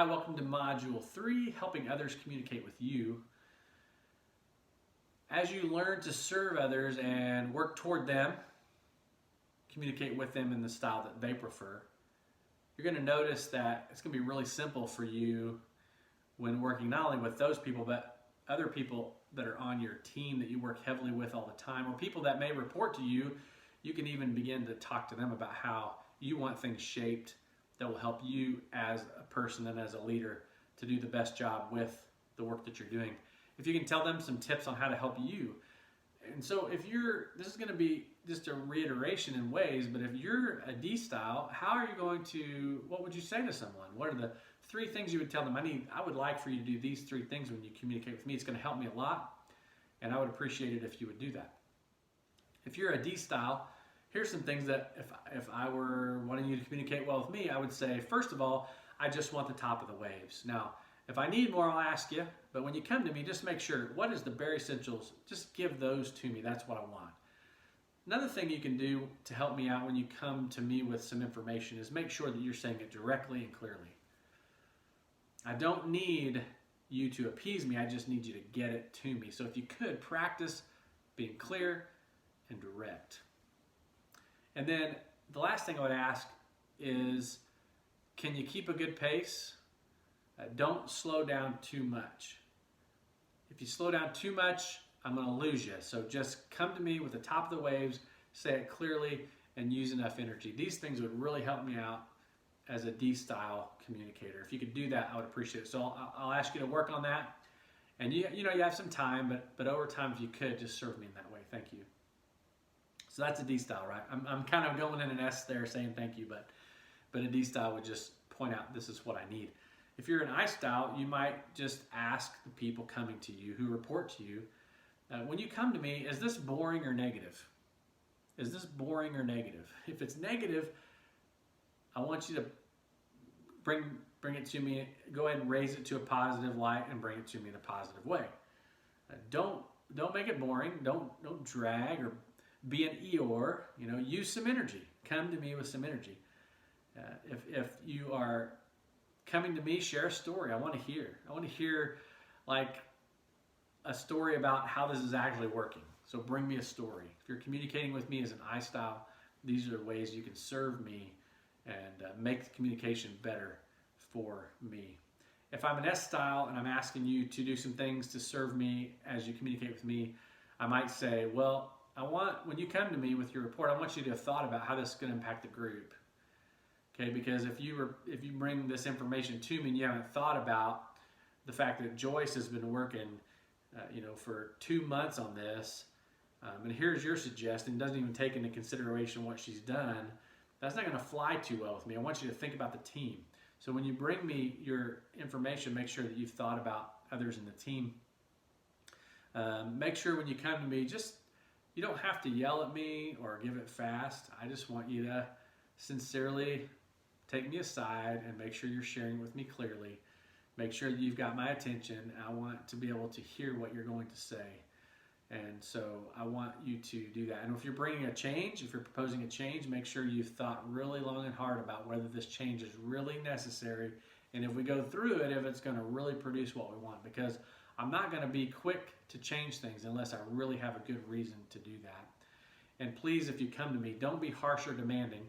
Hi, welcome to Module 3, Helping Others Communicate with You. As you learn to serve others and work toward them, communicate with them in the style that they prefer, you're going to notice that it's going to be really simple for you when working not only with those people, but other people that are on your team that you work heavily with all the time, or people that may report to you. You can even begin to talk to them about how you want things shaped that will help you as a person and as a leader to do the best job with the work that you're doing. If you can tell them some tips on how to help you. And so this is going to be just a reiteration in ways, but if you're a D style, how are you going to, what would you say to someone? What are the 3 things you would tell them? I would like for you to do these 3 things when you communicate with me. It's going to help me a lot, and I would appreciate it if you would do that. If you're a D style, here's some things that if I were wanting you to communicate well with me, I would say, first of all, I just want the top of the waves. Now, if I need more, I'll ask you, but when you come to me, just make sure, what is the bare essentials? Just give those to me. That's what I want. Another thing you can do to help me out when you come to me with some information is make sure that you're saying it directly and clearly. I don't need you to appease me. I just need you to get it to me. So if you could, practice being clear and direct. And then the last thing I would ask is, can you keep a good pace? Don't slow down too much. If you slow down too much, I'm going to lose you. So just come to me with the top of the waves, say it clearly, and use enough energy. These things would really help me out as a D-style communicator. If you could do that, I would appreciate it. So I'll ask you to work on that. And you have some time, but over time, if you could, just serve me in that way. Thank you. So that's a D style, right? I'm kind of going in an S there saying thank you, but a D style would just point out this is what I need. If you're an I style, you might just ask the people coming to you who report to you, when you come to me, is this boring or negative? Is this boring or negative? If it's negative, I want you to bring it to me. Go ahead and raise it to a positive light and bring it to me in a positive way. Don't make it boring. Don't drag or be an Eeyore. Use some energy. Come to me with some energy. If you are coming to me, share a story. I want to hear like a story about how this is actually working. So bring me a story. If you're communicating with me as an I style, these are the ways you can serve me and make the communication better for me. If I'm an S style and I'm asking you to do some things to serve me as you communicate with me, I might say, well, when you come to me with your report, I want you to have thought about how this is going to impact the group. Okay, because if you bring this information to me and you haven't thought about the fact that Joyce has been working, for 2 months on this, and here's your suggestion, doesn't even take into consideration what she's done, that's not going to fly too well with me. I want you to think about the team. So when you bring me your information, make sure that you've thought about others in the team. Make sure when you come to me, you don't have to yell at me or give it fast. I just want you to sincerely take me aside and make sure you're sharing with me clearly. Make sure that you've got my attention. I want to be able to hear what you're going to say. And so I want you to do that. And if you're bringing a change, if you're proposing a change, make sure you've thought really long and hard about whether this change is really necessary. And if we go through it, if it's going to really produce what we want. Because I'm not going to be quick to change things unless I really have a good reason to do that. And please, if you come to me, don't be harsh or demanding.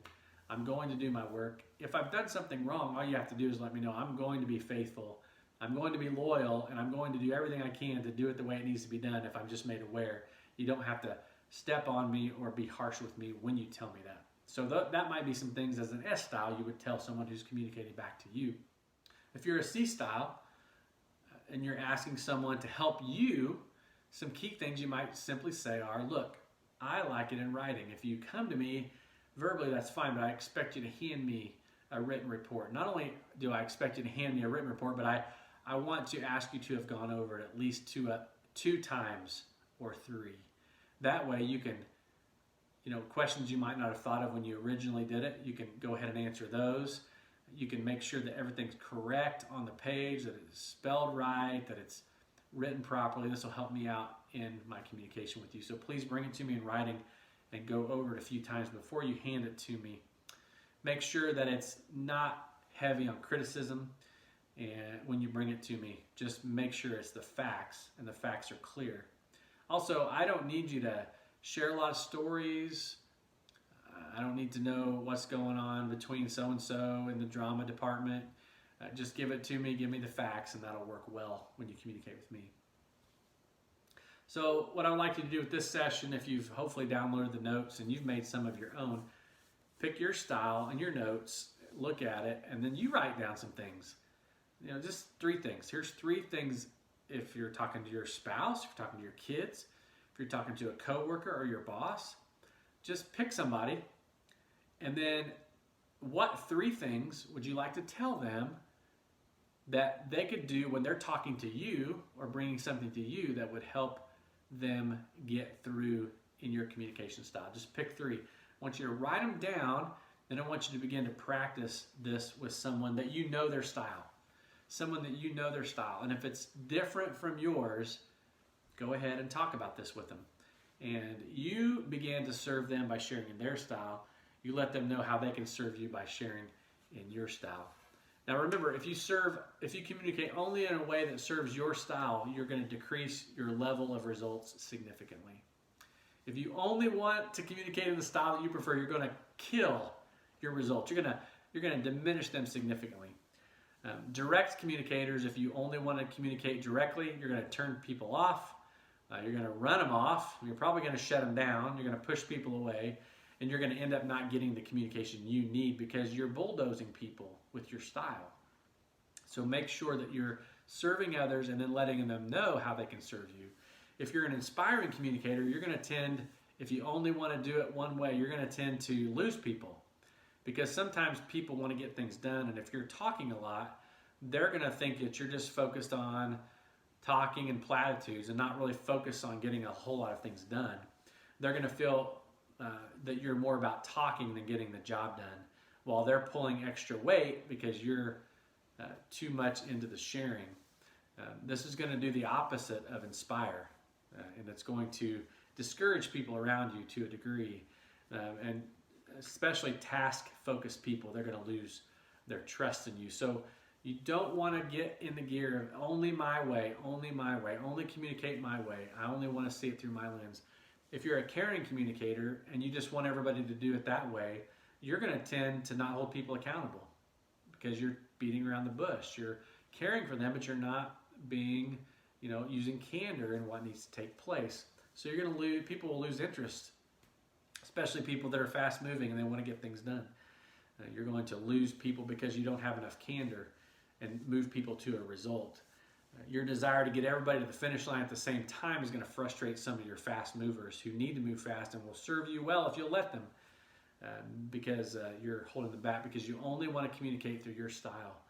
I'm going to do my work. If I've done something wrong, all you have to do is let me know. I'm going to be faithful. I'm going to be loyal, and I'm going to do everything I can to do it the way it needs to be done if I'm just made aware. You don't have to step on me or be harsh with me when you tell me that. So that might be some things as an S style you would tell someone who's communicating back to you. If you're a C style and you're asking someone to help you, some key things you might simply say are, look, I like it in writing. If you come to me verbally, that's fine, but I expect you to hand me a written report. Not only do I expect you to hand me a written report, but I want to ask you to have gone over it at least two times or 3. That way you can, questions you might not have thought of when you originally did it, you can go ahead and answer those. You can make sure that everything's correct on the page, that it's spelled right, that it's written properly. This will help me out in my communication with you. So please bring it to me in writing and go over it a few times before you hand it to me. Make sure that it's not heavy on criticism. and when you bring it to me, just make sure it's the facts and the facts are clear. Also, I don't need you to share a lot of stories. I don't need to know what's going on between so-and-so in the drama department. Just give it to me, give me the facts, and that'll work well when you communicate with me. So what I'd like you to do with this session, if you've hopefully downloaded the notes and you've made some of your own, pick your style and your notes, look at it, and then you write down some things. Just 3 things. Here's 3 things if you're talking to your spouse, if you're talking to your kids, if you're talking to a coworker or your boss. Just pick somebody, and then what 3 things would you like to tell them that they could do when they're talking to you or bringing something to you that would help them get through in your communication style? Just pick 3. I want you to write them down, and I want you to begin to practice this with someone that you know their style. Someone that you know their style. And if it's different from yours, go ahead and talk about this with them. And you begin to serve them by sharing in their style. You let them know how they can serve you by sharing in your style. Now remember, if you communicate only in a way that serves your style, you're going to decrease your level of results significantly. If you only want to communicate in the style that you prefer, you're going to kill your results. You're going to diminish them significantly. Direct communicators, if you only want to communicate directly, you're going to turn people off. You're going to run them off. You're probably going to shut them down. You're going to push people away. And you're going to end up not getting the communication you need because you're bulldozing people with your style. So make sure that you're serving others and then letting them know how they can serve you. If you're an inspiring communicator, you're going to tend, if you only want to do it one way, you're going to tend to lose people. Because sometimes people want to get things done, and if you're talking a lot, they're going to think that you're just focused on talking and platitudes and not really focused on getting a whole lot of things done. They're going to feel that you're more about talking than getting the job done, while they're pulling extra weight because you're too much into the sharing. This is going to do the opposite of inspire, and it's going to discourage people around you to a degree, and especially task-focused people. They're going to lose their trust in you. So you don't want to get in the gear of only my way, only communicate my way. I only want to see it through my lens. If you're a caring communicator and you just want everybody to do it that way, you're going to tend to not hold people accountable because you're beating around the bush. You're caring for them, but you're not being, using candor in what needs to take place. So you're going to lose, people will lose interest, especially people that are fast moving and they want to get things done. You're going to lose people because you don't have enough candor and move people to a result. Your desire to get everybody to the finish line at the same time is going to frustrate some of your fast movers who need to move fast and will serve you well if you'll let them, because you're holding them back because you only want to communicate through your style.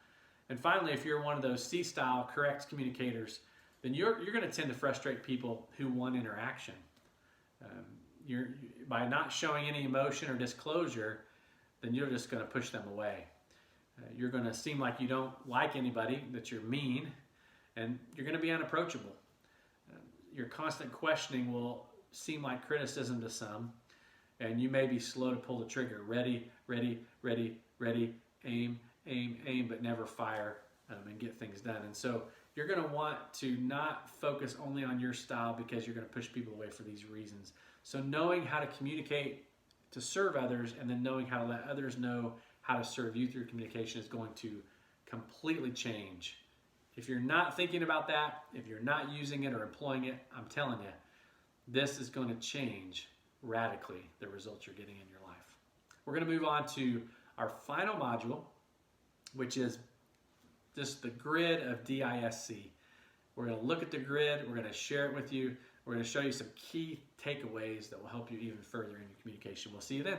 And finally, if you're one of those C-style correct communicators, then you're going to tend to frustrate people who want interaction. By not showing any emotion or disclosure, then you're just going to push them away. You're going to seem like you don't like anybody, that you're mean, and you're going to be unapproachable. Your constant questioning will seem like criticism to some, and you may be slow to pull the trigger. Ready, ready, ready, ready, aim, aim, aim, but never fire and get things done. And so you're going to want to not focus only on your style because you're going to push people away for these reasons. So knowing how to communicate to serve others and then knowing how to let others know how to serve you through communication is going to completely change. If you're not thinking about that, if you're not using it or employing it, I'm telling you, this is going to change radically the results you're getting in your life. We're going to move on to our final module, which is just the grid of DISC. We're going to look at the grid. We're going to share it with you. We're going to show you some key takeaways that will help you even further in your communication. We'll see you then.